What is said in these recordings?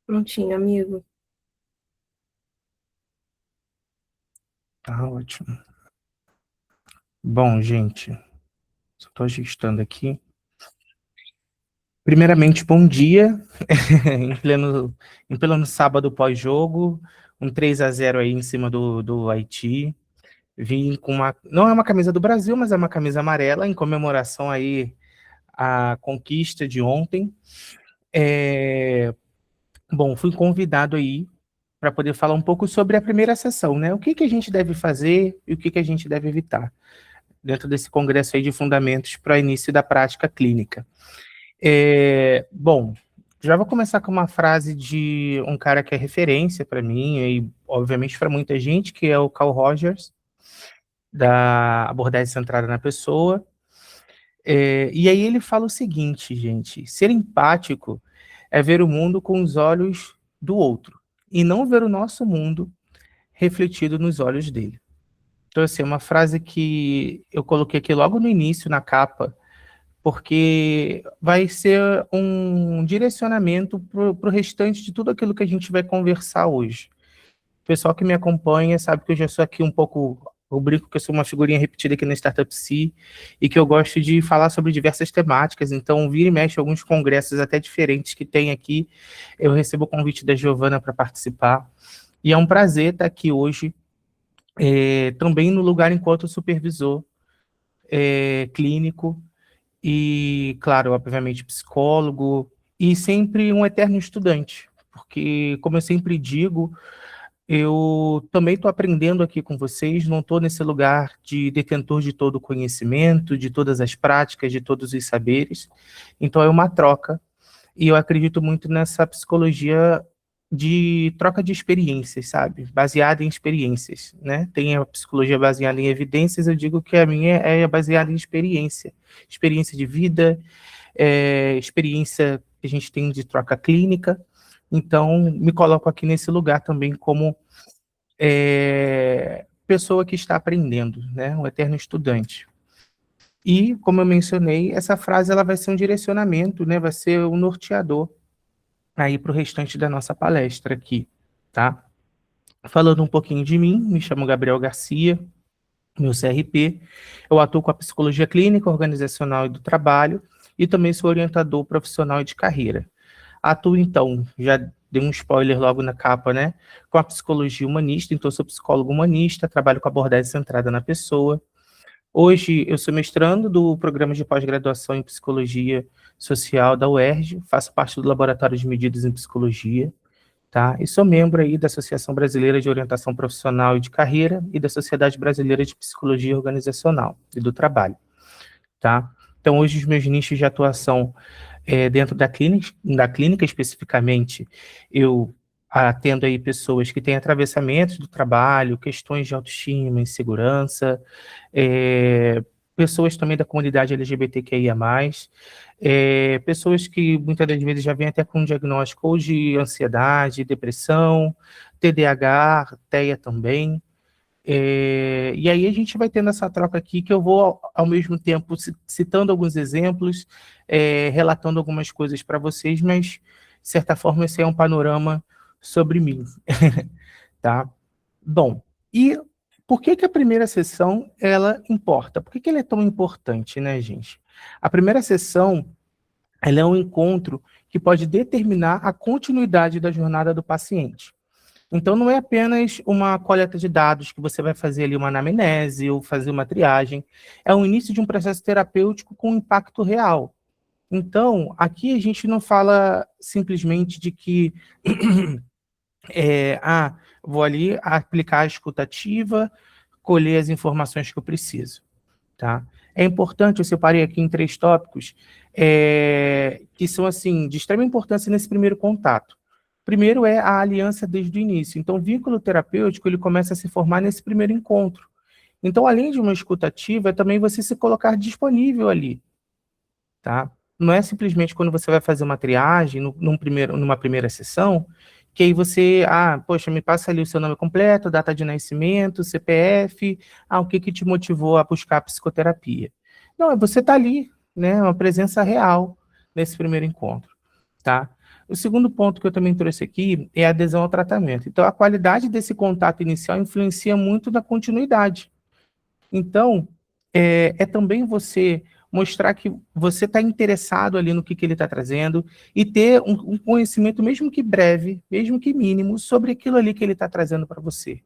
Prontinho, amigo. Tá ótimo. Bom, gente, só estou registrando aqui. Primeiramente, bom dia, em pleno sábado pós-jogo, um 3-0 aí em cima do Haiti. Vim com não é uma camisa do Brasil, mas é uma camisa amarela, em comemoração aí à conquista de ontem. Bom, fui convidado aí para poder falar um pouco sobre a primeira sessão, né? O que que a gente deve fazer e o que que a gente deve evitar dentro desse congresso aí de fundamentos para início da prática clínica. Bom, já vou começar com uma frase de um cara que é referência para mim e, obviamente, para muita gente, que é o Carl Rogers, da abordagem centrada na pessoa. E aí ele fala o seguinte, gente: ser empático é ver o mundo com os olhos do outro e não ver o nosso mundo refletido nos olhos dele. Então, assim, é uma frase que eu coloquei aqui logo no início, na capa, porque vai ser um direcionamento para o restante de tudo aquilo que a gente vai conversar hoje. O pessoal que me acompanha sabe que eu já sou aqui um pouco, eu brinco que eu sou uma figurinha repetida aqui na Startup C e que eu gosto de falar sobre diversas temáticas, então vira e mexe alguns congressos até diferentes que tem aqui, eu recebo o convite da Giovana para participar, e é um prazer estar aqui hoje, também no lugar enquanto supervisor clínico, e, claro, obviamente, psicólogo, e sempre um eterno estudante, porque, como eu sempre digo, eu também estou aprendendo aqui com vocês, não estou nesse lugar de detentor de todo o conhecimento, de todas as práticas, de todos os saberes, então é uma troca, e eu acredito muito nessa psicologia de troca de experiências, sabe? Baseada em experiências, né? Tem a psicologia baseada em evidências, eu digo que a minha é baseada em experiência. Experiência de vida, experiência que a gente tem de troca clínica. Então, me coloco aqui nesse lugar também como pessoa que está aprendendo, né? Um eterno estudante. E, como eu mencionei, essa frase ela vai ser um direcionamento, né? Vai ser um norteador aí para o restante da nossa palestra aqui, tá? Falando um pouquinho de mim, me chamo Gabriel Garcia, meu CRP, eu atuo com a psicologia clínica, organizacional e do trabalho, e também sou orientador profissional e de carreira. Atuo, então, já dei um spoiler logo na capa, né? Com a psicologia humanista, então sou psicólogo humanista, trabalho com abordagem centrada na pessoa. Hoje eu sou mestrando do programa de pós-graduação em psicologia social da UERJ, faço parte do laboratório de medidas em psicologia, tá? E sou membro aí da Associação Brasileira de Orientação Profissional e de Carreira e da Sociedade Brasileira de Psicologia Organizacional e do Trabalho, tá? Então, hoje os meus nichos de atuação dentro da clínica especificamente, eu atendo aí pessoas que têm atravessamentos do trabalho, questões de autoestima, insegurança, pessoas também da comunidade LGBTQIA+, pessoas que muitas das vezes já vêm até com um diagnóstico ou de ansiedade, depressão, TDAH, TEA também, e aí a gente vai tendo essa troca aqui que eu vou, ao mesmo tempo, citando alguns exemplos, relatando algumas coisas para vocês, mas, de certa forma, esse é um panorama sobre mim, tá? Bom, e por que que a primeira sessão, ela importa? Por que que ela é tão importante, né, gente? A primeira sessão, ela é um encontro que pode determinar a continuidade da jornada do paciente. Então, não é apenas uma coleta de dados que você vai fazer ali uma anamnese ou fazer uma triagem, é o início de um processo terapêutico com impacto real. Então, aqui a gente não fala simplesmente de que, vou ali aplicar a escutativa, colher as informações que eu preciso, tá? É importante, eu separei aqui em 3 tópicos, que são, assim, de extrema importância nesse primeiro contato. Primeiro é a aliança desde o início. Então, o vínculo terapêutico, ele começa a se formar nesse primeiro encontro. Então, além de uma escutativa, é também você se colocar disponível ali, tá? Não é simplesmente quando você vai fazer uma triagem, numa primeira sessão, que aí você, poxa, me passa ali o seu nome completo, data de nascimento, CPF, o que que te motivou a buscar a psicoterapia? Não, é você tá ali, né, uma presença real nesse primeiro encontro. tá? O segundo ponto que eu também trouxe aqui é a adesão ao tratamento. Então, a qualidade desse contato inicial influencia muito na continuidade. Então, é também você mostrar que você está interessado ali no que ele está trazendo e ter um conhecimento, mesmo que breve, mesmo que mínimo, sobre aquilo ali que ele está trazendo para você,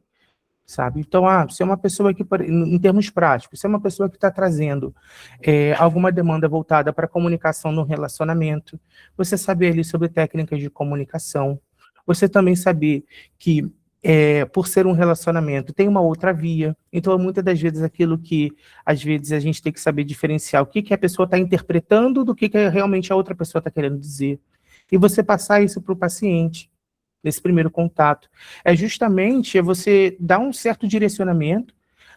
sabe? Então, se é uma pessoa que, em termos práticos, se é uma pessoa que está trazendo alguma demanda voltada para comunicação no relacionamento, você saber ali sobre técnicas de comunicação, você também saber que, por ser um relacionamento, tem uma outra via. Então, muitas das vezes, aquilo que, às vezes, a gente tem que saber diferenciar o que a pessoa está interpretando do que realmente a outra pessoa está querendo dizer. E você passar isso para o paciente, nesse primeiro contato. É justamente você dar um certo direcionamento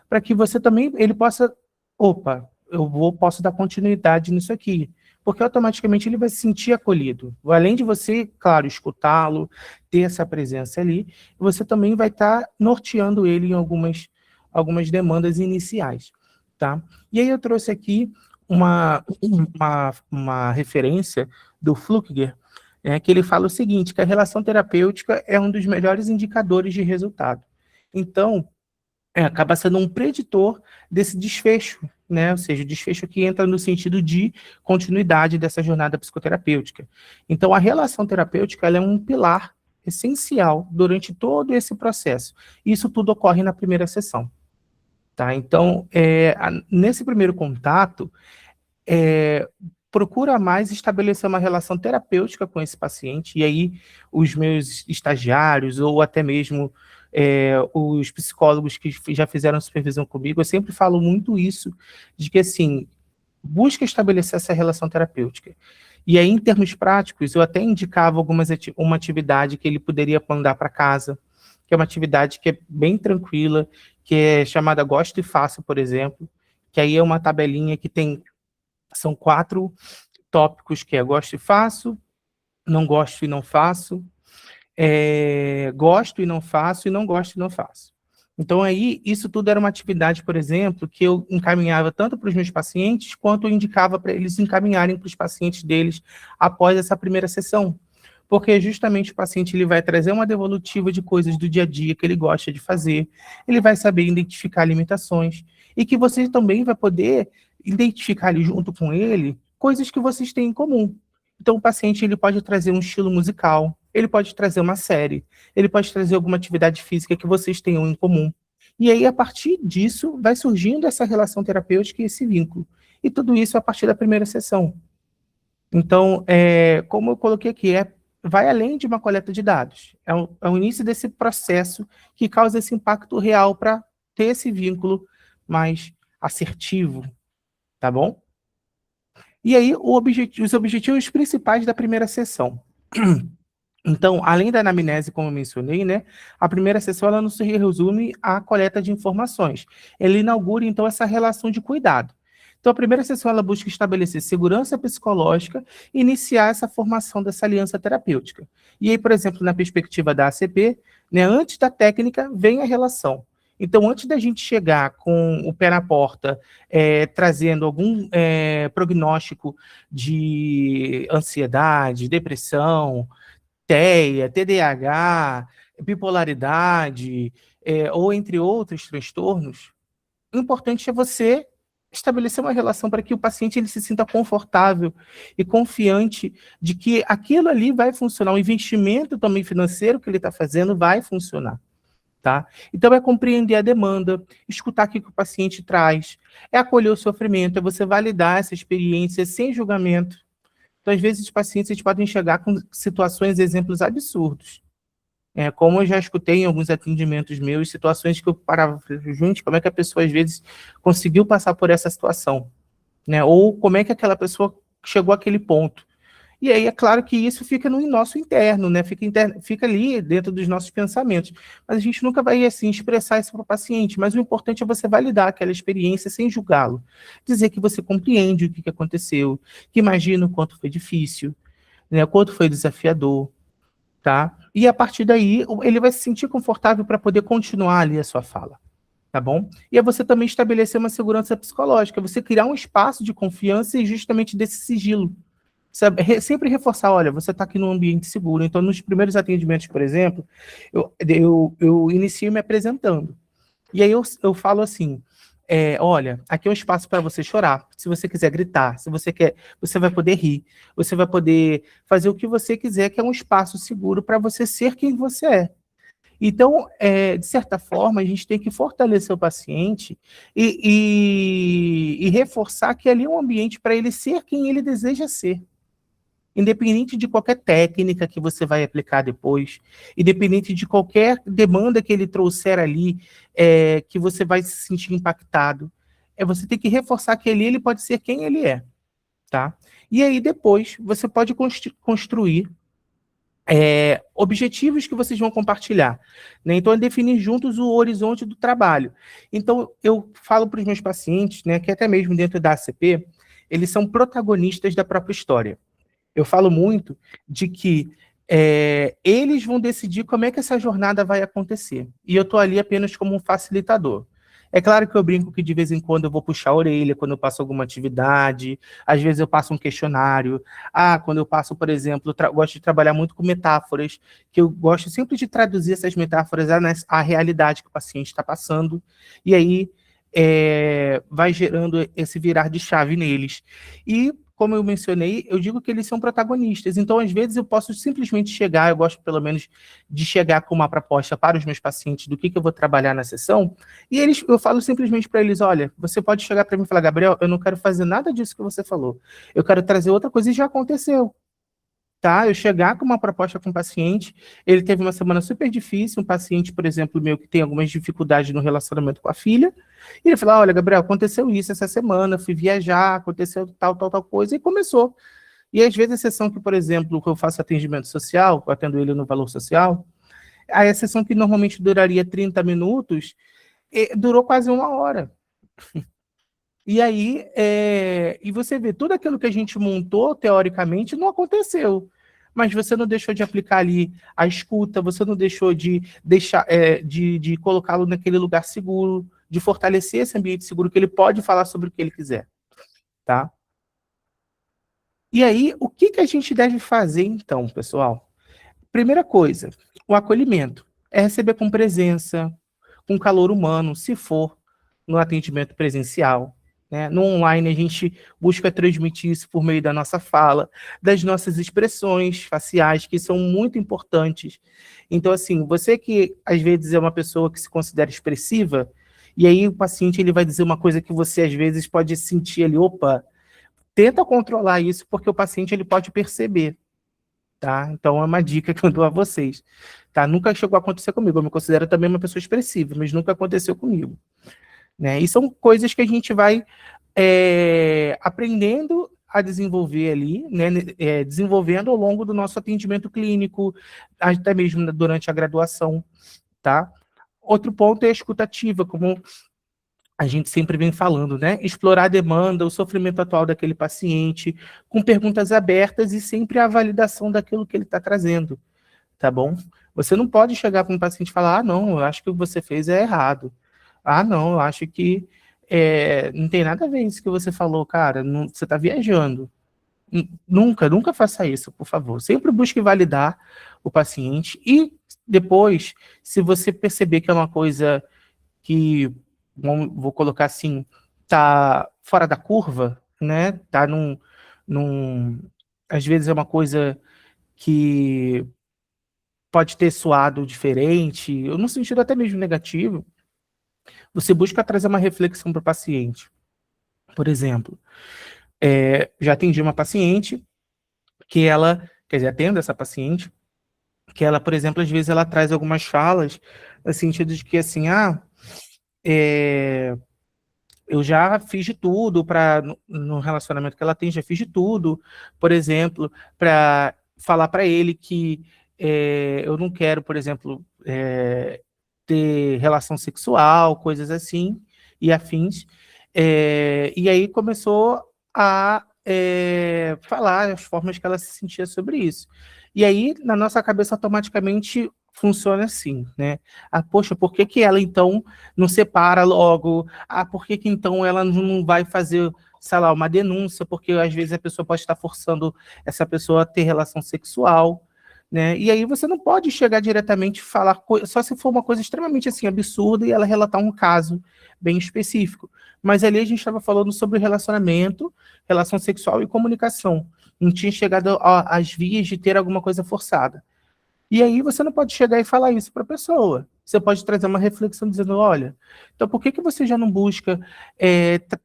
para que você também, ele possa, posso dar continuidade nisso aqui, porque automaticamente ele vai se sentir acolhido. Além de você, claro, escutá-lo, ter essa presença ali, você também vai estar norteando ele em algumas demandas iniciais, tá? E aí eu trouxe aqui uma referência do Flukiger, que ele fala o seguinte, que a relação terapêutica é um dos melhores indicadores de resultado. Então, acaba sendo um preditor desse desfecho, né? Ou seja, o desfecho que entra no sentido de continuidade dessa jornada psicoterapêutica. Então, a relação terapêutica ela é um pilar essencial durante todo esse processo. Isso tudo ocorre na primeira sessão, tá? Então, nesse primeiro contato, procura mais estabelecer uma relação terapêutica com esse paciente, e aí os meus estagiários, ou até mesmo os psicólogos que já fizeram supervisão comigo, eu sempre falo muito isso, de que, assim, busca estabelecer essa relação terapêutica. E aí, em termos práticos, eu até indicava uma atividade que ele poderia mandar para casa, que é uma atividade que é bem tranquila, que é chamada Gosto e Faço, por exemplo, que aí é uma tabelinha que são 4 tópicos, que é gosto e faço, não gosto e não faço, gosto e não faço, e não gosto e não faço. Então, aí, isso tudo era uma atividade, por exemplo, que eu encaminhava tanto para os meus pacientes, quanto eu indicava para eles encaminharem para os pacientes deles após essa primeira sessão. Porque justamente o paciente ele vai trazer uma devolutiva de coisas do dia a dia que ele gosta de fazer, ele vai saber identificar limitações, e que você também vai poder identificar ali junto com ele coisas que vocês têm em comum. Então, o paciente ele pode trazer um estilo musical, ele pode trazer uma série, ele pode trazer alguma atividade física que vocês tenham em comum. E aí, a partir disso, vai surgindo essa relação terapêutica e esse vínculo. E tudo isso a partir da primeira sessão. Então, como eu coloquei aqui, vai além de uma coleta de dados. É o início desse processo que causa esse impacto real para ter esse vínculo mais assertivo, tá bom? E aí, os objetivos principais da primeira sessão. Então, além da anamnese, como eu mencionei, né, a primeira sessão ela não se resume à coleta de informações. Ela inaugura, então, essa relação de cuidado. Então, a primeira sessão ela busca estabelecer segurança psicológica e iniciar essa formação dessa aliança terapêutica. E aí, por exemplo, na perspectiva da ACP, né, antes da técnica vem a relação. Então, antes da gente chegar com o pé na porta, trazendo algum prognóstico de ansiedade, depressão, TEA, TDAH, bipolaridade, ou entre outros transtornos, o importante é você estabelecer uma relação para que o paciente ele se sinta confortável e confiante de que aquilo ali vai funcionar, o investimento também financeiro que ele está fazendo vai funcionar, tá? Então, é compreender a demanda, escutar o que o paciente traz, é acolher o sofrimento, é você validar essa experiência sem julgamento. Então, às vezes, os pacientes podem chegar com situações, exemplos absurdos. Como eu já escutei em alguns atendimentos meus, situações que eu parava e falei, gente, como é que a pessoa, às vezes, conseguiu passar por essa situação? Né? Ou como é que aquela pessoa chegou àquele ponto? E aí, é claro que isso fica no nosso interno, né? Fica ali dentro dos nossos pensamentos. Mas a gente nunca vai, assim, expressar isso para o paciente. Mas o importante é você validar aquela experiência sem julgá-lo. Dizer que você compreende o que aconteceu, que imagina o quanto foi difícil, né? O quanto foi desafiador, tá? E a partir daí, ele vai se sentir confortável para poder continuar ali a sua fala, tá bom? E é você também estabelecer uma segurança psicológica, você criar um espaço de confiança e justamente desse sigilo, sabe, sempre reforçar, olha, você está aqui num ambiente seguro. Então, nos primeiros atendimentos, por exemplo, eu inicio me apresentando. E aí eu falo assim, olha, aqui é um espaço para você chorar, se você quiser gritar, se você quer, você vai poder rir, você vai poder fazer o que você quiser, que é um espaço seguro para você ser quem você é. Então, de certa forma, a gente tem que fortalecer o paciente e reforçar que ali é um ambiente para ele ser quem ele deseja ser. Independente de qualquer técnica que você vai aplicar depois, independente de qualquer demanda que ele trouxer ali, que você vai se sentir impactado, você tem que reforçar que ele pode ser quem ele é, tá? E aí depois você pode construir objetivos que vocês vão compartilhar, né? Então, é definir juntos o horizonte do trabalho. Então, eu falo para os meus pacientes, né, que até mesmo dentro da ACP, eles são protagonistas da própria história. Eu falo muito de que eles vão decidir como é que essa jornada vai acontecer. E eu estou ali apenas como um facilitador. É claro que eu brinco que de vez em quando eu vou puxar a orelha quando eu passo alguma atividade, às vezes eu passo um questionário. Quando eu passo, por exemplo, gosto de trabalhar muito com metáforas, que eu gosto sempre de traduzir essas metáforas à realidade que o paciente está passando, e aí vai gerando esse virar de chave neles. E como eu mencionei, eu digo que eles são protagonistas. Então, às vezes, eu posso simplesmente chegar, eu gosto pelo menos de chegar com uma proposta para os meus pacientes do que eu vou trabalhar na sessão, e eu falo simplesmente para eles, olha, você pode chegar para mim e falar, Gabriel, eu não quero fazer nada disso que você falou, eu quero trazer outra coisa, e já aconteceu. Tá, eu chegar com uma proposta com o paciente, ele teve uma semana super difícil, um paciente, por exemplo, meu, que tem algumas dificuldades no relacionamento com a filha, e ele falou, olha, Gabriel, aconteceu isso essa semana, fui viajar, aconteceu tal coisa, e começou. E às vezes a sessão que, por exemplo, que eu faço atendimento social, eu atendo ele no valor social, a sessão que normalmente duraria 30 minutos, durou quase 1 hora. E aí, e você vê, tudo aquilo que a gente montou, teoricamente, não aconteceu. Mas você não deixou de aplicar ali a escuta, você não deixou de deixar, de colocá-lo naquele lugar seguro, de fortalecer esse ambiente seguro, que ele pode falar sobre o que ele quiser, tá? E aí, o que a gente deve fazer, então, pessoal? Primeira coisa, o acolhimento. É receber com presença, com calor humano, se for no atendimento presencial, né? No online, a gente busca transmitir isso por meio da nossa fala, das nossas expressões faciais, que são muito importantes. Então, assim, você que às vezes é uma pessoa que se considera expressiva, e aí o paciente ele vai dizer uma coisa que você às vezes pode sentir ali, opa, tenta controlar isso, porque o paciente ele pode perceber. Tá? Então é uma dica que eu dou a vocês. Tá? Nunca chegou a acontecer comigo. Eu me considero também uma pessoa expressiva, mas nunca aconteceu comigo. Né? E são coisas que a gente vai aprendendo a desenvolver ali, né? Desenvolvendo ao longo do nosso atendimento clínico, até mesmo durante a graduação. Tá? Outro ponto é a escutativa, como a gente sempre vem falando, né? Explorar a demanda, o sofrimento atual daquele paciente, com perguntas abertas e sempre a validação daquilo que ele está trazendo, tá bom? Você não pode chegar para um paciente e falar, não, eu acho que o que você fez é errado. Não, eu acho que não tem nada a ver isso que você falou, cara, não, você está viajando. Nunca faça isso, por favor. Sempre busque validar o paciente e depois, se você perceber que é uma coisa que, vou colocar assim, tá fora da curva, né? Tá às vezes é uma coisa que pode ter soado diferente, ou no sentido até mesmo negativo, você busca trazer uma reflexão para o paciente. Por exemplo, já atendi uma paciente que ela, quer dizer, atendo essa paciente, que ela, por exemplo, às vezes ela traz algumas falas no sentido de que, assim, eu já fiz de tudo no relacionamento que ela tem, já fiz de tudo, por exemplo, para falar para ele que eu não quero, por exemplo, ter relação sexual, coisas assim, e afins. E aí começou a falar as formas que ela se sentia sobre isso. E aí, na nossa cabeça, automaticamente funciona assim, né? Poxa, por que ela, então, não separa logo? Por que então ela não vai fazer sei lá, uma denúncia, porque às vezes a pessoa pode estar forçando essa pessoa a ter relação sexual, né? E aí você não pode chegar diretamente e falar, só se for uma coisa extremamente assim absurda e ela relatar um caso bem específico. Mas ali a gente estava falando sobre relacionamento, relação sexual e comunicação. Não tinha chegado às vias de ter alguma coisa forçada. E aí você não pode chegar e falar isso para a pessoa. Você pode trazer uma reflexão dizendo, olha, então por que você já não busca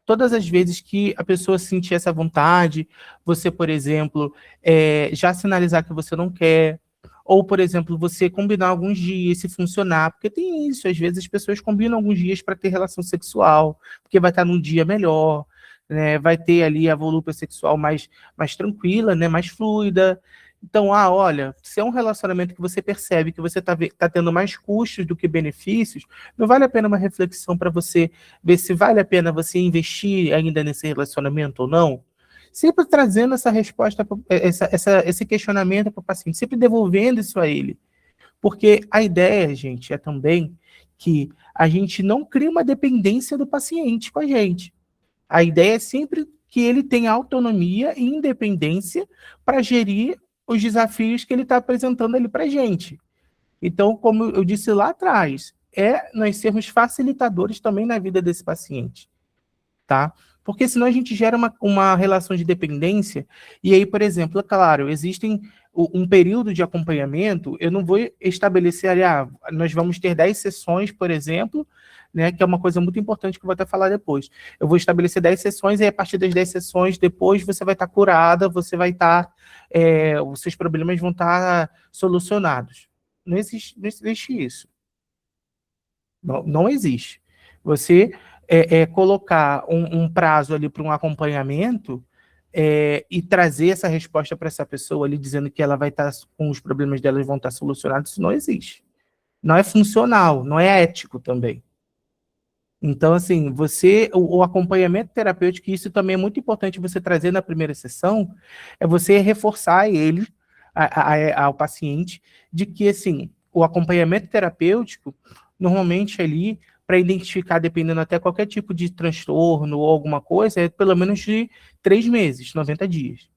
todas as vezes que a pessoa sentir essa vontade, você, por exemplo, já sinalizar que você não quer, ou, por exemplo, você combinar alguns dias, se funcionar, porque tem isso, às vezes as pessoas combinam alguns dias para ter relação sexual, porque vai estar num dia melhor, né, vai ter ali a volúpia sexual mais tranquila, né, mais fluida. Então, olha, se é um relacionamento que você percebe que você tá tendo mais custos do que benefícios, não vale a pena uma reflexão para você ver se vale a pena você investir ainda nesse relacionamento ou não? Sempre trazendo essa resposta, esse questionamento para o paciente, sempre devolvendo isso a ele. Porque a ideia, gente, é também que a gente não crie uma dependência do paciente com a gente. A ideia é sempre que ele tenha autonomia e independência para gerir os desafios que ele está apresentando ali para a gente. Então, como eu disse lá atrás, nós sermos facilitadores também na vida desse paciente, tá? Porque senão a gente gera uma relação de dependência, e aí, por exemplo, é claro, existem um período de acompanhamento, eu não vou estabelecer ali, nós vamos ter 10 sessões, por exemplo, né, que é uma coisa muito importante que eu vou até falar depois. Eu vou estabelecer 10 sessões, e a partir das 10 sessões, depois você vai estar curada, você vai estar, os seus problemas vão estar solucionados. Não existe isso. Não existe. Você colocar um prazo ali para um acompanhamento e trazer essa resposta para essa pessoa ali, dizendo que ela vai estar com os problemas dela vão estar solucionados, isso não existe. Não é funcional, não é ético também. Então, assim, o acompanhamento terapêutico, isso também é muito importante você trazer na primeira sessão, é você reforçar ele, ao paciente, de que, assim, o acompanhamento terapêutico, normalmente ali, para identificar, dependendo até qualquer tipo de transtorno ou alguma coisa, é pelo menos de 3 meses, 90 dias.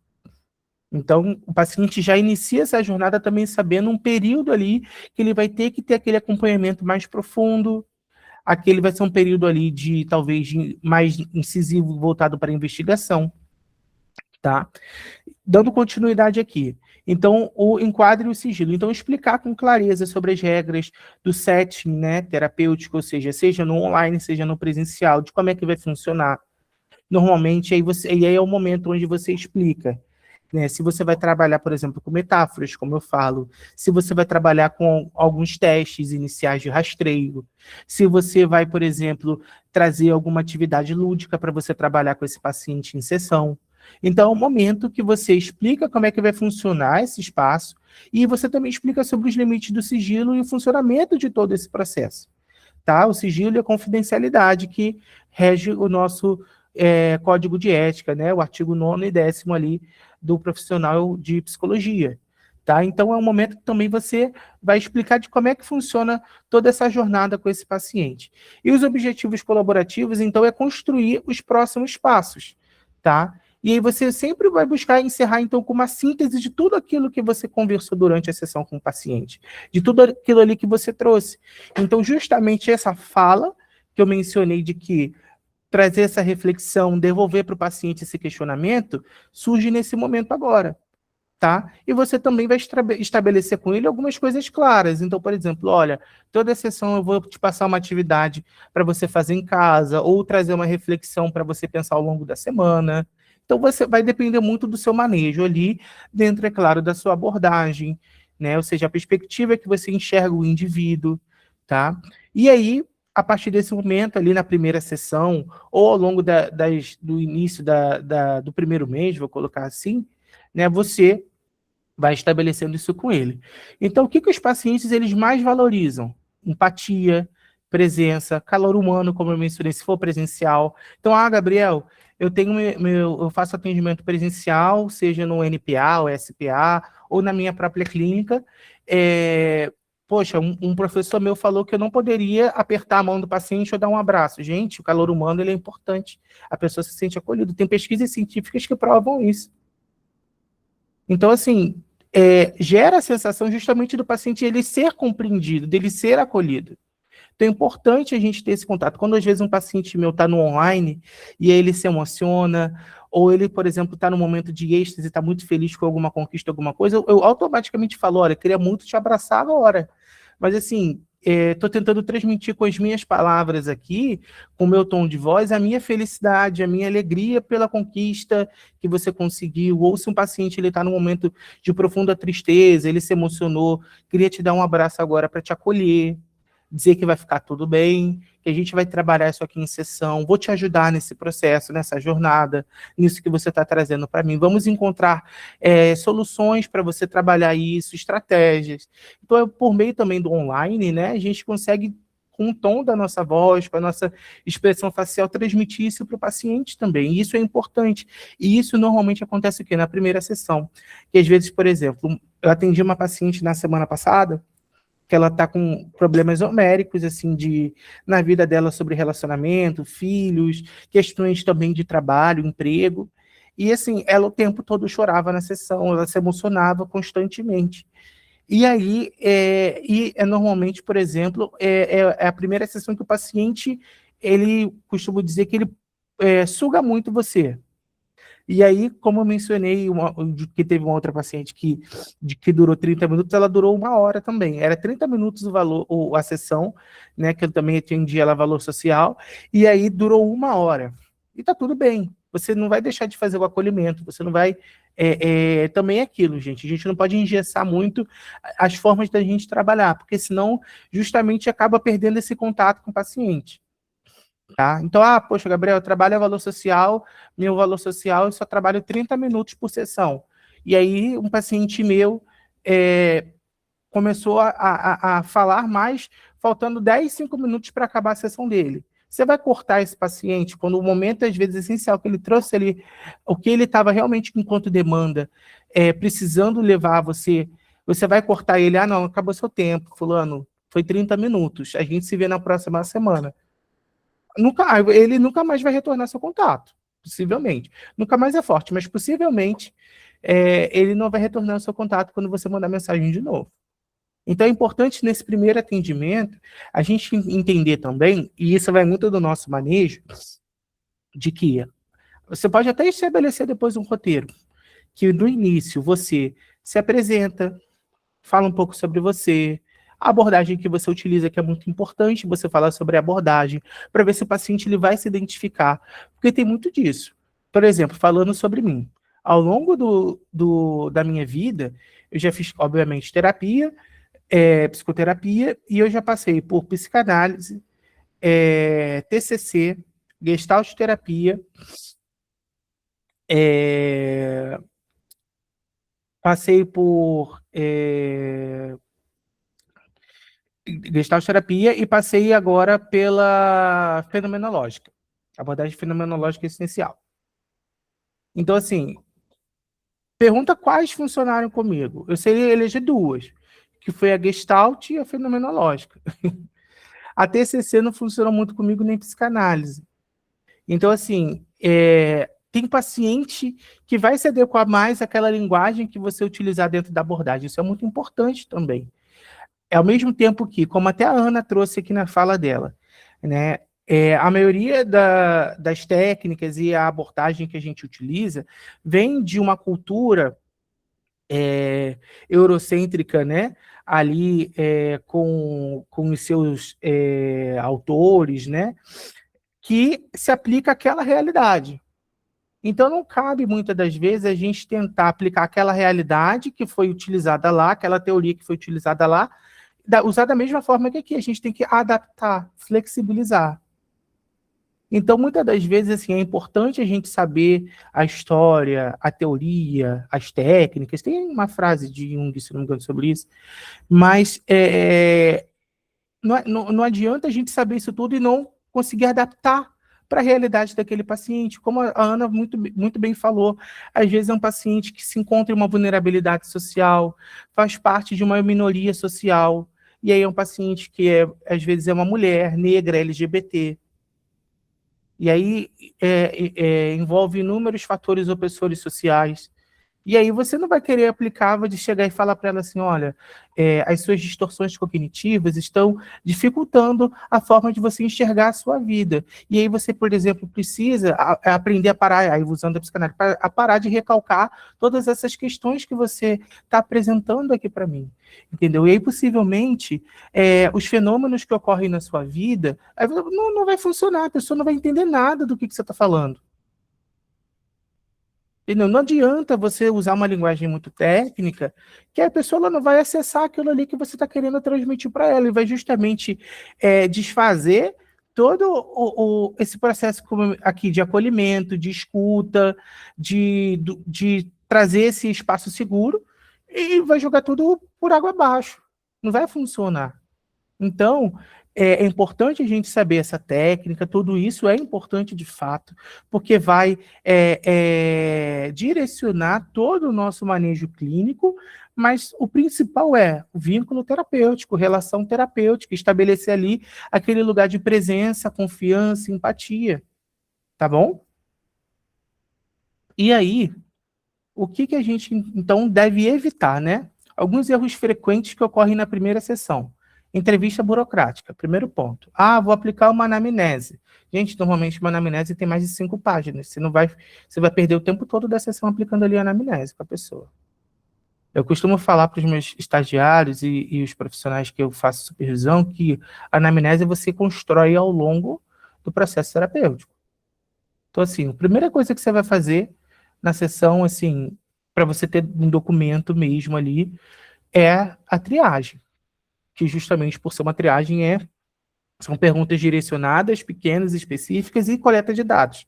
Então, o paciente já inicia essa jornada também sabendo um período ali que ele vai ter que ter aquele acompanhamento mais profundo. Aquele vai ser um período ali de talvez mais incisivo voltado para a investigação, tá? Dando continuidade aqui. Então, o enquadre e o sigilo. Então, explicar com clareza sobre as regras do setting, né, terapêutico, ou seja no online, seja no presencial, de como é que vai funcionar. Normalmente, e aí é o momento onde você explica, né? Se você vai trabalhar, por exemplo, com metáforas, como eu falo, se você vai trabalhar com alguns testes iniciais de rastreio, se você vai, por exemplo, trazer alguma atividade lúdica para você trabalhar com esse paciente em sessão. Então, é o momento que você explica como é que vai funcionar esse espaço e você também explica sobre os limites do sigilo e o funcionamento de todo esse processo. Tá? O sigilo e a confidencialidade que rege o nosso código de ética, né? O artigo 9º e 10º ali do profissional de psicologia. Tá? Então, é um momento que também você vai explicar de como é que funciona toda essa jornada com esse paciente. E os objetivos colaborativos, então, é construir os próximos passos. Tá? E aí você sempre vai buscar encerrar, então, com uma síntese de tudo aquilo que você conversou durante a sessão com o paciente, de tudo aquilo ali que você trouxe. Então, justamente essa fala que eu mencionei de que trazer essa reflexão, devolver para o paciente esse questionamento, surge nesse momento agora, tá? E você também vai estabelecer com ele algumas coisas claras. Então, por exemplo, olha, toda sessão eu vou te passar uma atividade para você fazer em casa, ou trazer uma reflexão para você pensar ao longo da semana. Então, você vai depender muito do seu manejo ali, dentro, é claro, da sua abordagem, né? Ou seja, a perspectiva que você enxerga o indivíduo, tá? E aí, a partir desse momento, ali na primeira sessão, ou ao longo do início do primeiro mês, vou colocar assim, né, você vai estabelecendo isso com ele. Então, o que os pacientes eles mais valorizam? Empatia, presença, calor humano, como eu mencionei, se for presencial. Então, Gabriel, eu faço atendimento presencial, seja no NPA, ou SPA, ou na minha própria clínica, Poxa, um professor meu falou que eu não poderia apertar a mão do paciente ou dar um abraço. Gente, o calor humano ele é importante. A pessoa se sente acolhida. Tem pesquisas científicas que provam isso. Então, assim, gera a sensação justamente do paciente ele ser compreendido, dele ser acolhido. Então é importante a gente ter esse contato. Quando às vezes um paciente meu está no online e aí ele se emociona, ou ele, por exemplo, está no momento de êxtase, está muito feliz com alguma conquista, alguma coisa, eu automaticamente falo, olha, queria muito te abraçar agora. Mas assim, estou tentando transmitir com as minhas palavras aqui, com o meu tom de voz, a minha felicidade, a minha alegria pela conquista que você conseguiu. Ou se um paciente ele está num momento de profunda tristeza, ele se emocionou, queria te dar um abraço agora para te acolher, dizer que vai ficar tudo bem, que a gente vai trabalhar isso aqui em sessão, vou te ajudar nesse processo, nessa jornada, nisso que você está trazendo para mim. Vamos encontrar soluções para você trabalhar isso, estratégias. Então, por meio também do online, né, a gente consegue, com o tom da nossa voz, com a nossa expressão facial, transmitir isso para o paciente também. E isso é importante. E isso normalmente acontece o quê? Na primeira sessão. Que às vezes, por exemplo, eu atendi uma paciente na semana passada, que ela está com problemas homéricos, assim, na vida dela sobre relacionamento, filhos, questões também de trabalho, emprego. E, assim, ela o tempo todo chorava na sessão, ela se emocionava constantemente. E aí, normalmente, por exemplo, é a primeira sessão que o paciente, ele costuma dizer que ele suga muito você. E aí, como eu mencionei, que teve uma outra paciente que durou 30 minutos, ela durou 1 hora também. Era 30 minutos o valor, a sessão, né? Que eu também atendi ela valor social, e aí durou 1 hora. E tá tudo bem. Você não vai deixar de fazer o acolhimento, você não vai. Também é aquilo, gente. A gente não pode engessar muito as formas da gente trabalhar, porque senão justamente acaba perdendo esse contato com o paciente. Tá? Então, poxa, Gabriel, eu trabalho valor social, meu valor social, eu só trabalho 30 minutos por sessão. E aí, um paciente meu começou a falar mais, faltando 10, 5 minutos para acabar a sessão dele. Você vai cortar esse paciente quando o momento, às vezes, essencial que ele trouxe ali, o que ele estava realmente enquanto demanda, precisando levar a você, você vai cortar ele, não, acabou seu tempo, fulano, foi 30 minutos, a gente se vê na próxima semana. Ele nunca mais vai retornar seu contato, possivelmente. Nunca mais é forte, mas possivelmente ele não vai retornar o seu contato quando você mandar mensagem de novo. Então é importante nesse primeiro atendimento a gente entender também, e isso vai muito do nosso manejo, de que você pode até estabelecer depois um roteiro, que no início você se apresenta, fala um pouco sobre você, a abordagem que você utiliza, que é muito importante, você falar sobre a abordagem, para ver se o paciente ele vai se identificar, porque tem muito disso. Por exemplo, falando sobre mim, ao longo da minha vida, eu já fiz, obviamente, terapia, psicoterapia, e eu já passei por psicanálise, TCC, Gestalt terapia, passei por Gestalt terapia e passei agora pela fenomenológica, abordagem fenomenológica essencial. Então, assim, pergunta quais funcionaram comigo. Eu sei eleger 2, que foi a Gestalt e a fenomenológica. A TCC não funcionou muito comigo, nem psicanálise. Então, assim, tem paciente que vai se adequar mais àquela linguagem que você utilizar dentro da abordagem. Isso é muito importante também. Ao mesmo tempo que, como até a Ana trouxe aqui na fala dela, né, a maioria das técnicas e a abordagem que a gente utiliza vem de uma cultura eurocêntrica, né, ali com os seus autores, né, que se aplica àquela realidade. Então, não cabe, muitas das vezes, a gente tentar aplicar aquela realidade que foi utilizada lá, aquela teoria que foi utilizada lá, usar da mesma forma que aqui. A gente tem que adaptar, flexibilizar. Então, muitas das vezes, assim, é importante a gente saber a história, a teoria, as técnicas. Tem uma frase de Jung, se não me engano, sobre isso. Mas não adianta a gente saber isso tudo e não conseguir adaptar para a realidade daquele paciente. Como a Ana muito, muito bem falou, às vezes é um paciente que se encontra em uma vulnerabilidade social, faz parte de uma minoria social, e aí é um paciente que às vezes é uma mulher negra, LGBT, e aí envolve inúmeros fatores opressores sociais. E aí você não vai querer aplicar, de chegar e falar para ela assim, olha, as suas distorções cognitivas estão dificultando a forma de você enxergar a sua vida. E aí você, por exemplo, precisa aprender a parar, aí usando a psicanálise, a parar de recalcar todas essas questões que você está apresentando aqui para mim. Entendeu? E aí, possivelmente, os fenômenos que ocorrem na sua vida não vai funcionar, a pessoa não vai entender nada do que você está falando. Entendeu? Não adianta você usar uma linguagem muito técnica, que a pessoa ela não vai acessar aquilo ali que você está querendo transmitir para ela, e vai justamente desfazer todo esse processo aqui de acolhimento, de escuta, de trazer esse espaço seguro, e vai jogar tudo por água abaixo. Não vai funcionar. Então, é importante a gente saber essa técnica, tudo isso é importante de fato, porque vai direcionar todo o nosso manejo clínico, mas o principal é o vínculo terapêutico, relação terapêutica, estabelecer ali aquele lugar de presença, confiança, empatia, tá bom? E aí, o que a gente, então, deve evitar, né? Alguns erros frequentes que ocorrem na primeira sessão. Entrevista burocrática, primeiro ponto. Ah, vou aplicar uma anamnese. Gente, normalmente uma anamnese tem mais de 5 páginas. Você vai perder o tempo todo da sessão aplicando ali a anamnese para a pessoa. Eu costumo falar para os meus estagiários e os profissionais que eu faço supervisão que a anamnese você constrói ao longo do processo terapêutico. Então, assim, a primeira coisa que você vai fazer na sessão, assim, para você ter um documento mesmo ali, é a triagem, que justamente por ser uma triagem são perguntas direcionadas, pequenas, específicas e coleta de dados.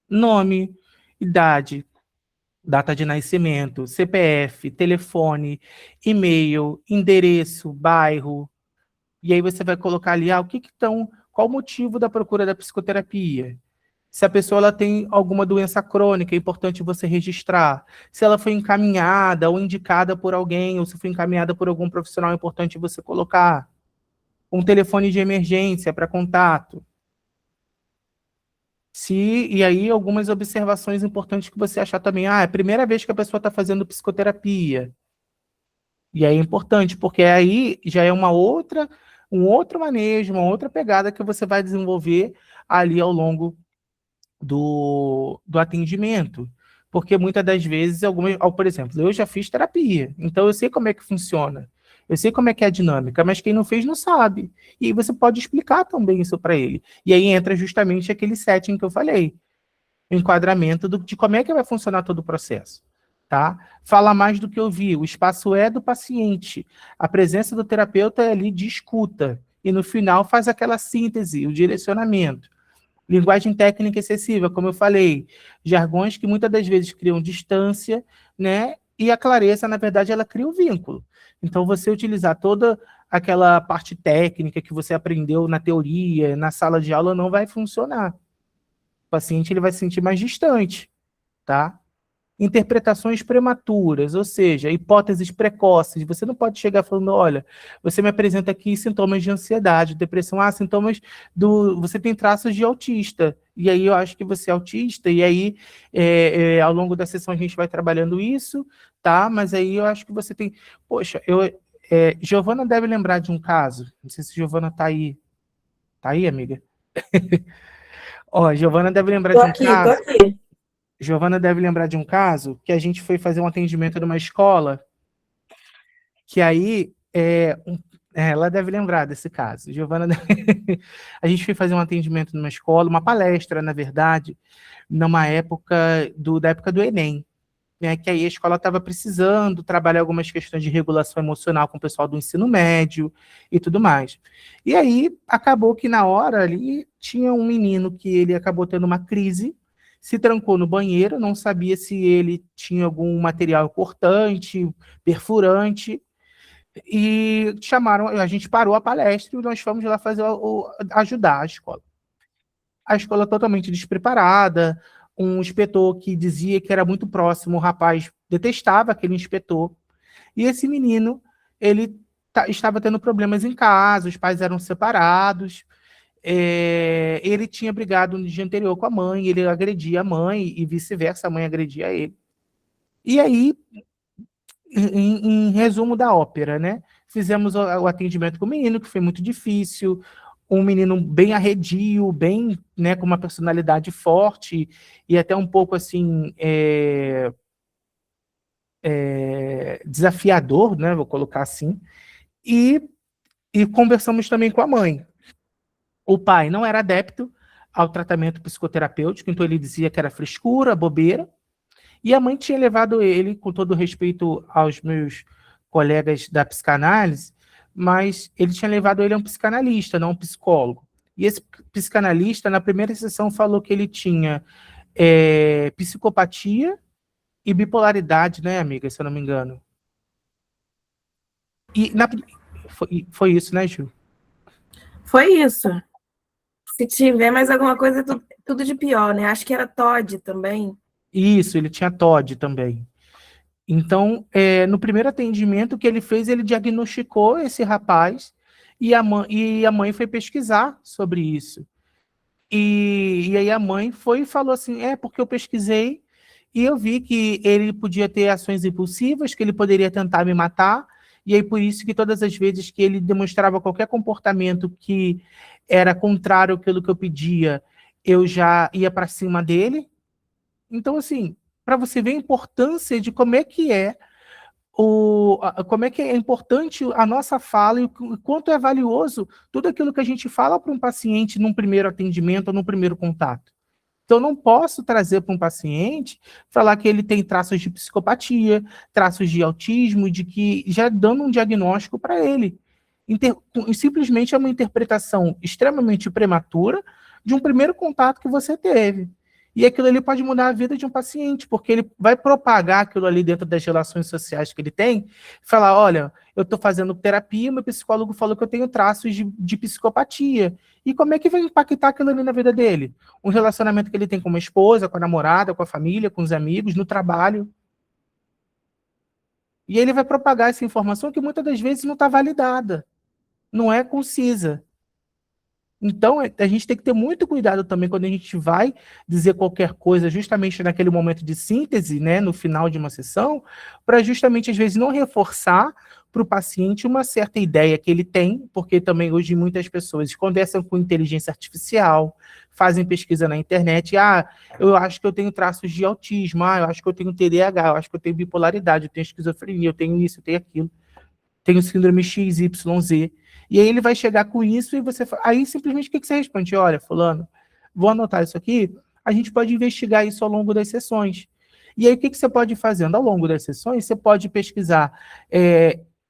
Nome, idade, data de nascimento, CPF, telefone, e-mail, endereço, bairro, e aí você vai colocar ali, qual o motivo da procura da psicoterapia? Se a pessoa ela tem alguma doença crônica, é importante você registrar. Se ela foi encaminhada ou indicada por alguém, ou se foi encaminhada por algum profissional, é importante você colocar. Um telefone de emergência para contato. E aí algumas observações importantes que você achar também. Ah, é a primeira vez que a pessoa está fazendo psicoterapia. E aí é importante, porque aí já é um outro manejo, uma outra pegada que você vai desenvolver ali ao longo do atendimento. Porque muitas das vezes, por exemplo, eu já fiz terapia, então eu sei como é que funciona, eu sei como é que é a dinâmica, mas quem não fez não sabe. E aí você pode explicar também isso para ele. E aí entra justamente aquele setting que eu falei, o enquadramento de como é que vai funcionar todo o processo. Tá? Fala mais do que ouvir, o espaço é do paciente, a presença do terapeuta é ali de escuta, e no final faz aquela síntese, o direcionamento. Linguagem técnica excessiva, como eu falei, jargões que muitas das vezes criam distância, né? E a clareza, na verdade, ela cria o vínculo. Então, você utilizar toda aquela parte técnica que você aprendeu na teoria, na sala de aula, não vai funcionar. O paciente ele vai se sentir mais distante, tá? Interpretações prematuras, ou seja, hipóteses precoces. Você não pode chegar falando, olha, você me apresenta aqui sintomas de ansiedade, depressão, sintomas você tem traços de autista, e aí eu acho que você é autista, e aí ao longo da sessão a gente vai trabalhando isso, tá? Mas aí eu acho que você tem, poxa, Giovana deve lembrar de um caso, não sei se Giovana tá aí, amiga? Ó, Giovana deve lembrar de um Tô caso. aqui. Giovana deve lembrar de um caso que a gente foi fazer um atendimento numa escola, que aí ela deve lembrar desse caso. A gente foi fazer um atendimento numa escola, uma palestra, na verdade, numa época da época do Enem, né? Que aí a escola estava precisando trabalhar algumas questões de regulação emocional com o pessoal do ensino médio e tudo mais. E aí acabou que na hora ali tinha um menino que ele acabou tendo uma crise, se trancou no banheiro, não sabia se ele tinha algum material cortante, perfurante, e a gente parou a palestra e nós fomos lá fazer ajudar a escola. A escola totalmente despreparada, um inspetor que dizia que era muito próximo, o rapaz detestava aquele inspetor, e esse menino, ele estava tendo problemas em casa, os pais eram separados, ele tinha brigado no dia anterior com a mãe, ele agredia a mãe e vice-versa, a mãe agredia ele. E aí, em resumo da ópera, né? Fizemos o atendimento com o menino, que foi muito difícil, um menino bem arredio, bem, né, com uma personalidade forte e até um pouco assim desafiador, né? Vou colocar assim. E, e conversamos também com a mãe. O pai não era adepto ao tratamento psicoterapêutico, então ele dizia que era frescura, bobeira. E a mãe tinha levado ele, com todo respeito aos meus colegas da psicanálise, mas ele tinha levado ele a um psicanalista, não a um psicólogo. E esse psicanalista, na primeira sessão, falou que ele tinha psicopatia e bipolaridade, né, amiga, se eu não me engano. E foi isso, né, Ju? Foi isso. Se tiver mais alguma coisa, é tudo de pior, né? Acho que era Todd também. Isso, ele tinha TOD também. Então, no primeiro atendimento que ele fez, ele diagnosticou esse rapaz e a mãe foi pesquisar sobre isso. E aí a mãe foi e falou assim, porque eu pesquisei e eu vi que ele podia ter ações impulsivas, que ele poderia tentar me matar, e aí por isso que todas as vezes que ele demonstrava qualquer comportamento que era contrário àquilo que eu pedia, eu já ia para cima dele. Então, assim, para você ver a importância de como é que como é que é importante a nossa fala e o quanto é valioso tudo aquilo que a gente fala para um paciente num primeiro atendimento ou num primeiro contato. Então, eu não posso trazer para um paciente falar que ele tem traços de psicopatia, traços de autismo, de que já dando um diagnóstico para ele. Simplesmente é uma interpretação extremamente prematura de um primeiro contato que você teve. E aquilo ali pode mudar a vida de um paciente, porque ele vai propagar aquilo ali dentro das relações sociais que ele tem, falar, olha, eu estou fazendo terapia, meu psicólogo falou que eu tenho traços de psicopatia. E como é que vai impactar aquilo ali na vida dele? Um relacionamento que ele tem com uma esposa, com a namorada, com a família, com os amigos, no trabalho. E ele vai propagar essa informação que muitas das vezes não está validada, não é concisa. Então, a gente tem que ter muito cuidado também quando a gente vai dizer qualquer coisa, justamente naquele momento de síntese, né, no final de uma sessão, para justamente, às vezes, não reforçar para o paciente uma certa ideia que ele tem, porque também hoje muitas pessoas conversam com inteligência artificial, fazem pesquisa na internet, eu acho que eu tenho traços de autismo, eu acho que eu tenho TDAH, eu acho que eu tenho bipolaridade, eu tenho esquizofrenia, eu tenho isso, eu tenho aquilo, tenho síndrome XYZ. E aí ele vai chegar com isso e você... Aí simplesmente o que você responde? Olha, fulano, vou anotar isso aqui, a gente pode investigar isso ao longo das sessões. E aí o que você pode ir fazendo? Ao longo das sessões, você pode pesquisar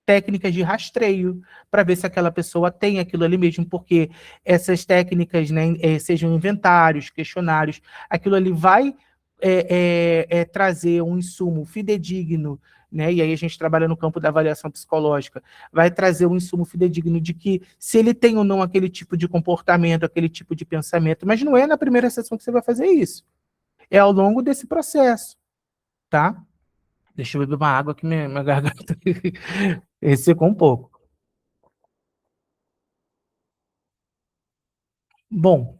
técnicas de rastreio para ver se aquela pessoa tem aquilo ali mesmo, porque essas técnicas, né, sejam inventários, questionários, aquilo ali vai trazer um insumo fidedigno, né? E aí a gente trabalha no campo da avaliação psicológica, vai trazer um insumo fidedigno de que se ele tem ou não aquele tipo de comportamento, aquele tipo de pensamento, mas não é na primeira sessão que você vai fazer isso, é ao longo desse processo, tá? Deixa eu beber uma água que minha garganta ressecou um pouco. Bom,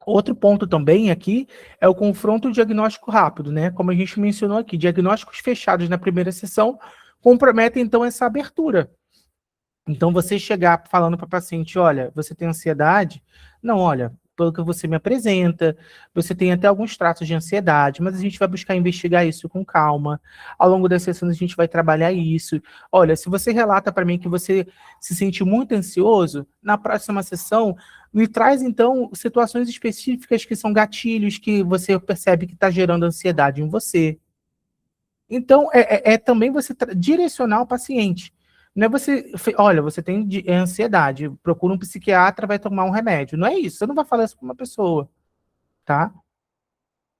outro ponto também aqui é o confronto diagnóstico rápido, né? Como a gente mencionou aqui, diagnósticos fechados na primeira sessão comprometem então essa abertura. Então, você chegar falando para o paciente, olha, você tem ansiedade? Não, olha, pelo que você me apresenta, você tem até alguns traços de ansiedade, mas a gente vai buscar investigar isso com calma. Ao longo das sessões, a gente vai trabalhar isso. Olha, se você relata para mim que você se sente muito ansioso, na próxima sessão, me traz, então, situações específicas que são gatilhos que você percebe que está gerando ansiedade em você. Então, também você direcionar o paciente. Não é você, olha, você tem ansiedade, procura um psiquiatra, vai tomar um remédio. Não é isso, você não vai falar isso para uma pessoa, tá?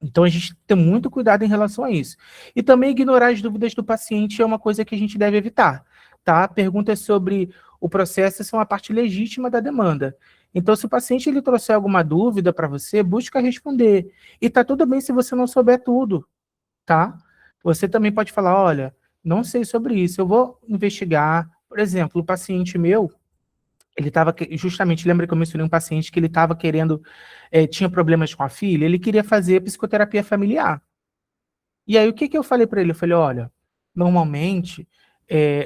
Então, a gente tem muito cuidado em relação a isso. E também ignorar as dúvidas do paciente é uma coisa que a gente deve evitar, tá? Perguntas sobre o processo são a parte legítima da demanda. Então, se o paciente ele trouxer alguma dúvida para você, busca responder. E tá tudo bem se você não souber tudo, tá? Você também pode falar, olha, não sei sobre isso, eu vou investigar, Por exemplo, o paciente meu, ele estava, justamente, lembra que eu mencionei um paciente que ele estava querendo, tinha problemas com a filha, ele queria fazer psicoterapia familiar. E aí, o que que eu falei para ele? Eu falei, olha, normalmente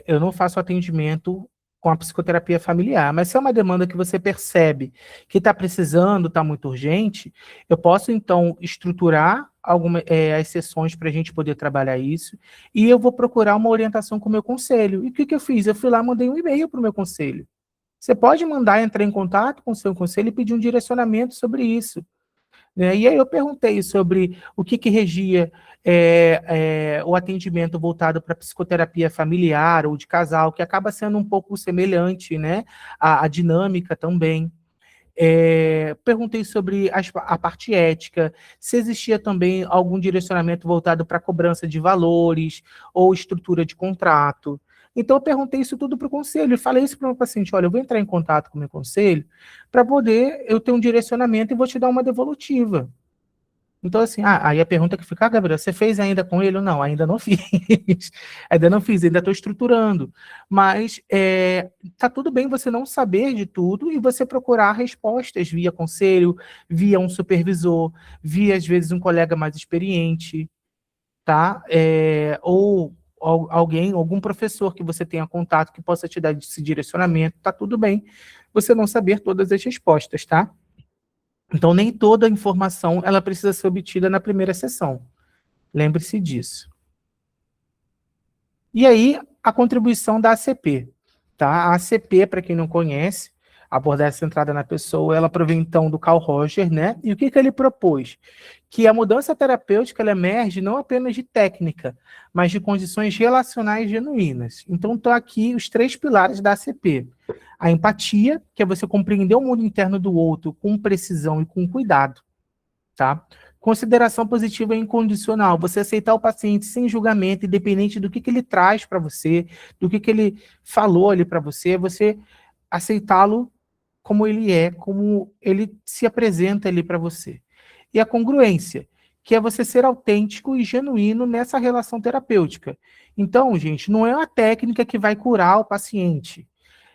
eu não faço atendimento com a psicoterapia familiar, mas se é uma demanda que você percebe que está precisando, está muito urgente, eu posso, então, estruturar as sessões para a gente poder trabalhar isso, e eu vou procurar uma orientação com o meu conselho. E o que que eu fiz? Eu fui lá, mandei um e-mail para o meu conselho. Você pode mandar entrar em contato com o seu conselho e pedir um direcionamento sobre isso, né? E aí eu perguntei sobre o que que regia o atendimento voltado para psicoterapia familiar ou de casal, que acaba sendo um pouco semelhante, né? A dinâmica também. Perguntei sobre a parte ética, se existia também algum direcionamento voltado para cobrança de valores ou estrutura de contrato. Então, eu perguntei isso tudo para o conselho e falei isso para o meu paciente: olha, eu vou entrar em contato com o meu conselho para poder eu ter um direcionamento e vou te dar uma devolutiva. Então, assim, aí a pergunta que fica, Gabriel, você fez ainda com ele? Não, ainda não fiz. Ainda não fiz, ainda estou estruturando. Mas tá tudo bem você não saber de tudo e você procurar respostas via conselho, via um supervisor, via, às vezes, um colega mais experiente, tá? Ou alguém, algum professor que você tenha contato que possa te dar esse direcionamento, tá tudo bem você não saber todas as respostas, tá? Então, nem toda a informação ela precisa ser obtida na primeira sessão. Lembre-se disso. E aí, a contribuição da ACP. Tá? A ACP, para quem não conhece, abordagem centrada na pessoa, ela provém então do Carl Roger, né? E o que que ele propôs? Que a mudança terapêutica ela emerge não apenas de técnica, mas de condições relacionais genuínas. Então, estão aqui os 3 pilares da ACP. A empatia, que é você compreender o mundo interno do outro com precisão e com cuidado, tá? Consideração positiva e incondicional, você aceitar o paciente sem julgamento, independente do que ele traz para você, do que ele falou ali para você, você aceitá-lo como ele é, como ele se apresenta ali para você. E a congruência, que é você ser autêntico e genuíno nessa relação terapêutica. Então, gente, não é uma técnica que vai curar o paciente,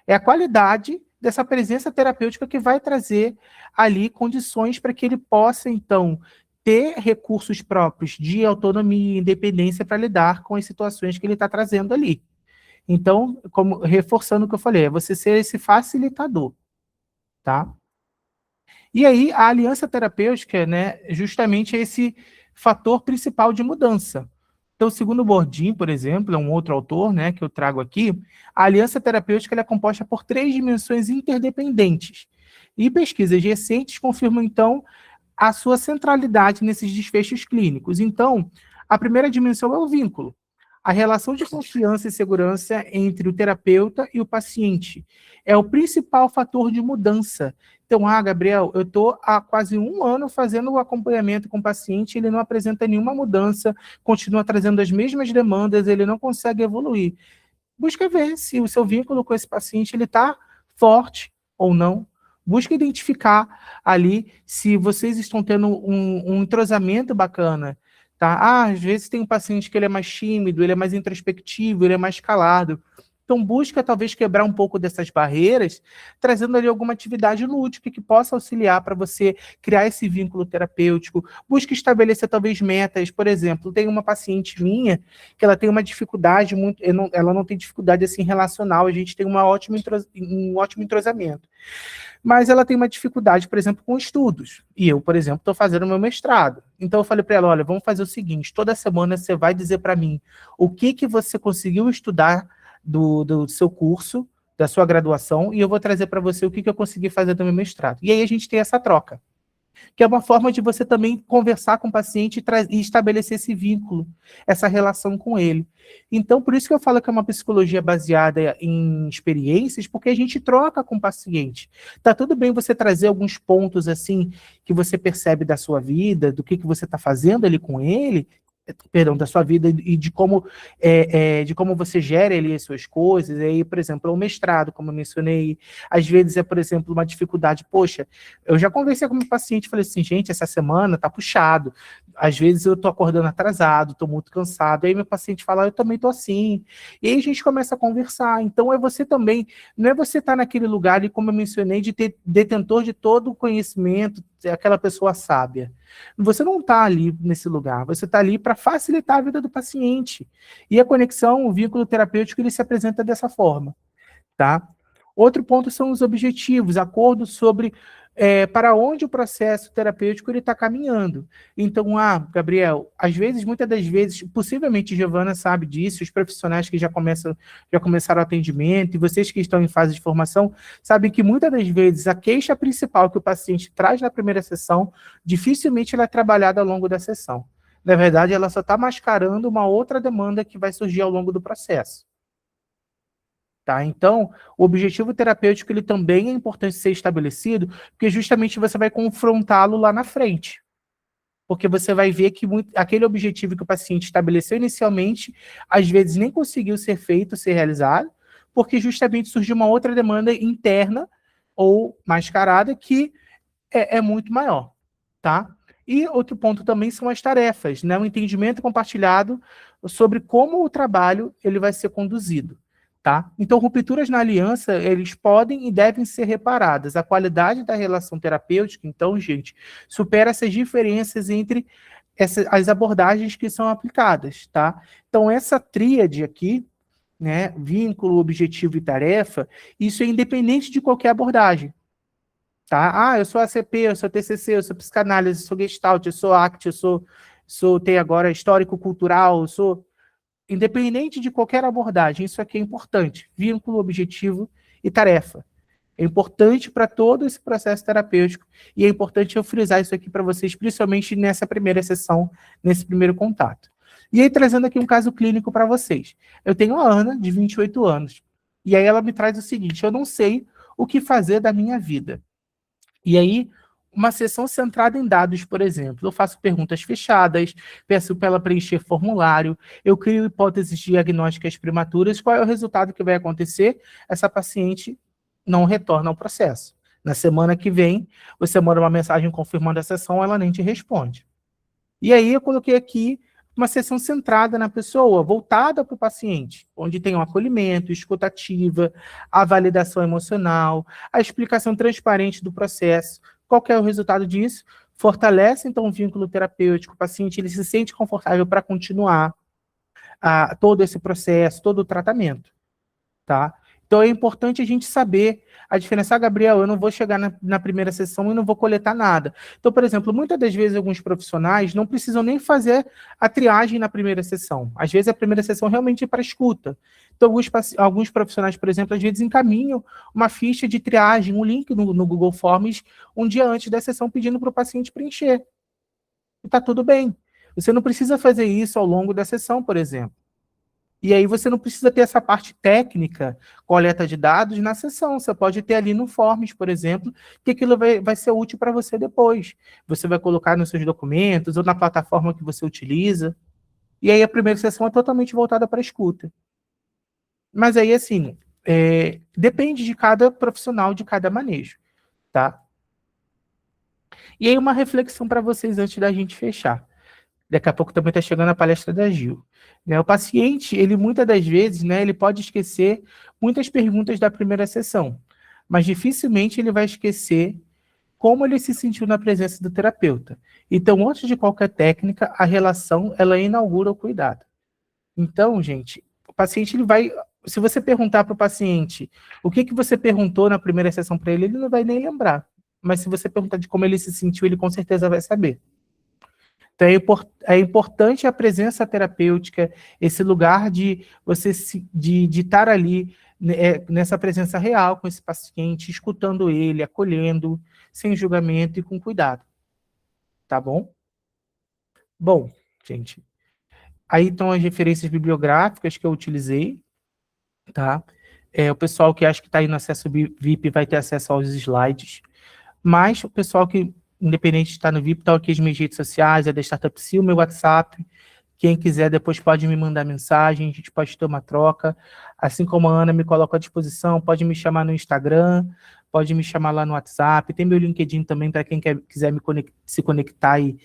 é a qualidade dessa presença terapêutica que vai trazer ali condições para que ele possa, então, ter recursos próprios de autonomia e independência para lidar com as situações que ele está trazendo ali. Então, como, reforçando o que eu falei, é você ser esse facilitador, tá? E aí, a aliança terapêutica, né, justamente é esse fator principal de mudança. Então, segundo o Bourdin, por exemplo, é um outro autor, né, que eu trago aqui, a aliança terapêutica ela é composta por 3 dimensões interdependentes. E pesquisas recentes confirmam, então, a sua centralidade nesses desfechos clínicos. Então, a primeira dimensão é o vínculo, a relação de confiança e segurança entre o terapeuta e o paciente. É o principal fator de mudança. Então, Gabriel, eu estou há quase 1 ano fazendo o acompanhamento com o paciente, ele não apresenta nenhuma mudança, continua trazendo as mesmas demandas, ele não consegue evoluir. Busca ver se o seu vínculo com esse paciente ele está forte ou não. Busca identificar ali se vocês estão tendo um entrosamento bacana. Tá? Às vezes tem um paciente que ele é mais tímido, ele é mais introspectivo, ele é mais calado. Então busca talvez quebrar um pouco dessas barreiras, trazendo ali alguma atividade lúdica que possa auxiliar para você criar esse vínculo terapêutico. Busca estabelecer talvez metas. Por exemplo, tem uma paciente minha que ela tem uma dificuldade muito, ela não tem dificuldade assim relacional, a gente tem um ótimo entrosamento. Mas ela tem uma dificuldade, por exemplo, com estudos. E eu, por exemplo, estou fazendo o meu mestrado. Então eu falei para ela, olha, vamos fazer o seguinte, toda semana você vai dizer para mim o que você conseguiu estudar do seu curso, da sua graduação, e eu vou trazer para você o que eu consegui fazer do meu mestrado. E aí a gente tem essa troca, que é uma forma de você também conversar com o paciente e estabelecer esse vínculo, essa relação com ele. Então, por isso que eu falo que é uma psicologia baseada em experiências, porque a gente troca com o paciente. Tá tudo bem você trazer alguns pontos, assim, que você percebe da sua vida, do que você está fazendo ali com ele, perdão, da sua vida e de como você gera ali as suas coisas. Aí, por exemplo, o mestrado, como eu mencionei, às vezes é, por exemplo, uma dificuldade. Poxa, eu já conversei com o meu paciente, falei assim, gente, essa semana tá puxado. Às vezes eu tô acordando atrasado, tô muito cansado. Aí meu paciente fala, eu também tô assim. E aí a gente começa a conversar. Então é você também, não é você estar naquele lugar ali, como eu mencionei, de ter detentor de todo o conhecimento, aquela pessoa sábia. Você não está ali nesse lugar, você está ali para facilitar a vida do paciente. E a conexão, o vínculo terapêutico, ele se apresenta dessa forma, tá? Outro ponto são os objetivos, acordo sobre para onde o processo terapêutico ele está caminhando. Então, Gabriel, às vezes, muitas das vezes, possivelmente Giovana sabe disso, os profissionais que já começaram o atendimento e vocês que estão em fase de formação, sabem que muitas das vezes a queixa principal que o paciente traz na primeira sessão, dificilmente ela é trabalhada ao longo da sessão. Na verdade, ela só está mascarando uma outra demanda que vai surgir ao longo do processo. Tá? Então, o objetivo terapêutico ele também é importante ser estabelecido, porque justamente você vai confrontá-lo lá na frente. Porque você vai ver que aquele objetivo que o paciente estabeleceu inicialmente, às vezes nem conseguiu ser feito, ser realizado, porque justamente surgiu uma outra demanda interna ou mascarada que é muito maior. Tá? E outro ponto também são as tarefas, né? O entendimento compartilhado sobre como o trabalho ele vai ser conduzido. Tá? Então, rupturas na aliança, eles podem e devem ser reparadas. A qualidade da relação terapêutica, então, gente, supera essas diferenças entre as abordagens que são aplicadas, tá? Então, essa tríade aqui, né, vínculo, objetivo e tarefa, isso é independente de qualquer abordagem, tá? Eu sou ACP, eu sou TCC, eu sou psicanálise, eu sou Gestalt, eu sou ACT, tenho agora histórico-cultural, eu sou... Independente de qualquer abordagem, isso aqui é importante. Vínculo, objetivo e tarefa. É importante para todo esse processo terapêutico e é importante eu frisar isso aqui para vocês, principalmente nessa primeira sessão, nesse primeiro contato. E aí, trazendo aqui um caso clínico para vocês. Eu tenho a Ana, de 28 anos, e aí ela me traz o seguinte, eu não sei o que fazer da minha vida. E aí, uma sessão centrada em dados, por exemplo. Eu faço perguntas fechadas, peço para ela preencher formulário, eu crio hipóteses diagnósticas prematuras. Qual é o resultado que vai acontecer? Essa paciente não retorna ao processo. Na semana que vem, você manda uma mensagem confirmando a sessão, ela nem te responde. E aí eu coloquei aqui uma sessão centrada na pessoa, voltada para o paciente, onde tem o acolhimento, escutativa, a validação emocional, a explicação transparente do processo. Qual que é o resultado disso? Fortalece, então, o vínculo terapêutico. O paciente ele se sente confortável para continuar todo esse processo, todo o tratamento. Tá? Então, é importante a gente saber a diferença. Gabriel, eu não vou chegar na primeira sessão e não vou coletar nada. Então, por exemplo, muitas das vezes alguns profissionais não precisam nem fazer a triagem na primeira sessão. Às vezes a primeira sessão realmente é para escuta. Então, alguns profissionais, por exemplo, às vezes encaminham uma ficha de triagem, um link no Google Forms, um dia antes da sessão, pedindo para o paciente preencher. E está tudo bem. Você não precisa fazer isso ao longo da sessão, por exemplo. E aí você não precisa ter essa parte técnica, coleta de dados na sessão. Você pode ter ali no Forms, por exemplo, que aquilo vai ser útil para você depois. Você vai colocar nos seus documentos ou na plataforma que você utiliza. E aí a primeira sessão é totalmente voltada para a escuta. Mas aí, assim, depende de cada profissional, de cada manejo, tá? E aí uma reflexão para vocês antes da gente fechar. Daqui a pouco também está chegando a palestra da Gil. Né? O paciente, ele muitas das vezes, né, ele pode esquecer muitas perguntas da primeira sessão, mas dificilmente ele vai esquecer como ele se sentiu na presença do terapeuta. Então, antes de qualquer técnica, a relação, ela inaugura o cuidado. Então, gente, o paciente, ele vai... Se você perguntar para o paciente o que você perguntou na primeira sessão para ele, ele não vai nem lembrar. Mas se você perguntar de como ele se sentiu, ele com certeza vai saber. Então, é importante a presença terapêutica, esse lugar de você de estar ali nessa presença real com esse paciente, escutando ele, acolhendo, sem julgamento e com cuidado. Tá bom? Bom, gente, aí estão as referências bibliográficas que eu utilizei, tá? O pessoal que acha que está aí no acesso VIP vai ter acesso aos slides, mas o pessoal que independente de estar no VIP, estão aqui as minhas redes sociais, a da Startup Sil, meu WhatsApp, Quem quiser depois pode me mandar mensagem, a gente pode ter uma troca. Assim como a Ana me coloca à disposição, pode me chamar no Instagram, pode me chamar lá no WhatsApp. Tem meu LinkedIn também para quem quiser se conectar e